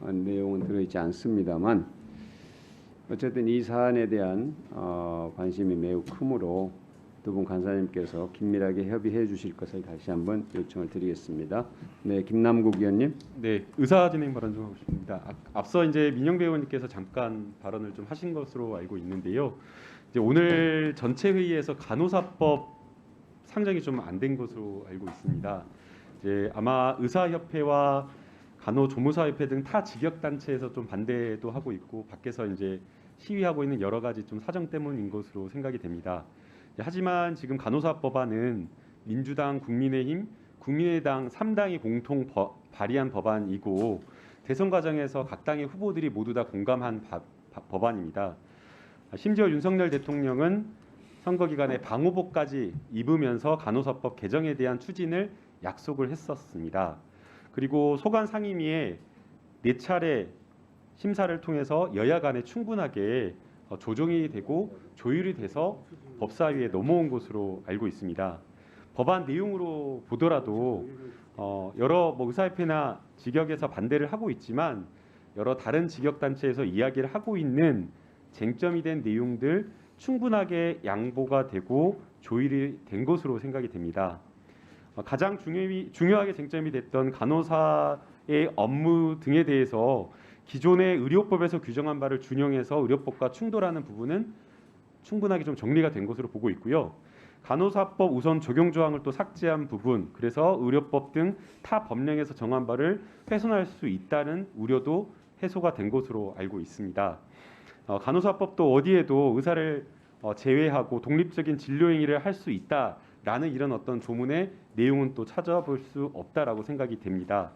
내용은 들어있지 않습니다만 어쨌든 이 사안에 대한 관심이 매우 크므로 두 분 간사님께서 긴밀하게 협의해 주실 것을 다시 한번 요청을 드리겠습니다. 네, 김남국 의원님. 네, 의사 진행 발언 좀 하고 싶습니다. 앞서 이제 민영배 의원님께서 잠깐 발언을 좀 하신 것으로 알고 있는데요. 이제 오늘 전체 회의에서 간호사법 상정이 좀 안 된 것으로 알고 있습니다. 이제 아마 의사협회와 간호조무사협회 등 타 직역 단체에서 좀 반대도 하고 있고 밖에서 이제 시위하고 있는 여러 가지 좀 사정 때문인 것으로 생각이 됩니다. 하지만 지금 간호사법안은 민주당, 국민의힘, 국민의당 3당이 공통 발의한 법안이고 대선 과정에서 각 당의 후보들이 모두 다 공감한 법안입니다. 심지어 윤석열 대통령은 선거 기간에 방호복까지 입으면서 간호사법 개정에 대한 추진을 약속을 했었습니다. 그리고 소관 상임위에 4차례 심사를 통해서 여야 간에 충분하게 조정이 되고 조율이 돼서 법사위에 넘어온 것으로 알고 있습니다. 법안 내용으로 보더라도 여러 의사협회나 직역에서 반대를 하고 있지만 여러 다른 직역 단체에서 이야기를 하고 있는 쟁점이 된 내용들 충분하게 양보가 되고 조율이 된 것으로 생각이 됩니다. 가장 중요하게 쟁점이 됐던 간호사의 업무 등에 대해서 기존의 의료법에서 규정한 바를 준용해서 의료법과 충돌하는 부분은 충분하게 좀 정리가 된 것으로 보고 있고요. 간호사법 우선 적용 조항을 또 삭제한 부분, 그래서 의료법 등 타 법령에서 정한 바를 훼손할 수 있다는 우려도 해소가 된 것으로 알고 있습니다. 간호사법도 어디에도 의사를 제외하고 독립적인 진료 행위를 할 수 있다라는 이런 어떤 조문의 내용은 또 찾아볼 수 없다라고 생각이 됩니다.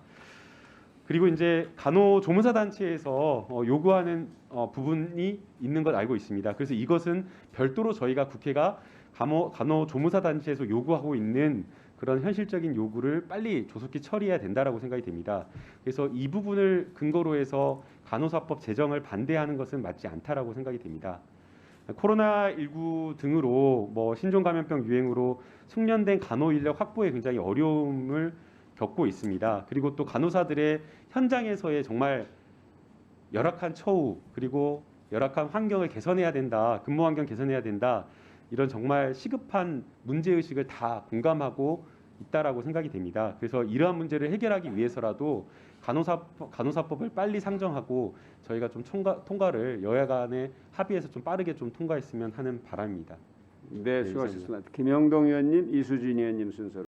그리고 이제 간호조무사 단체에서 요구하는 부분이 있는 것 알고 있습니다. 그래서 이것은 별도로 저희가 국회가 간호조무사 단체에서 요구하고 있는 그런 현실적인 요구를 빨리 조속히 처리해야 된다라고 생각이 됩니다. 그래서 이 부분을 근거로 해서 간호사법 제정을 반대하는 것은 맞지 않다라고 생각이 됩니다. 코로나19 등으로 신종 감염병 유행으로 숙련된 간호 인력 확보에 굉장히 어려움을 겪고 있습니다. 그리고 또 간호사들의 현장에서의 정말 열악한 처우 그리고 열악한 환경을 개선해야 된다. 근무 환경 개선해야 된다. 이런 정말 시급한 문제의식을 다 공감하고 있다라고 생각이 됩니다. 그래서 이러한 문제를 해결하기 위해서라도 간호사법을 빨리 상정하고 저희가 좀 통과를 여야 간의 합의해서 좀 빠르게 좀 통과했으면 하는 바람입니다. 네, 수고하셨습니다. 김영동 의원님, 이수진 의원님 순서로.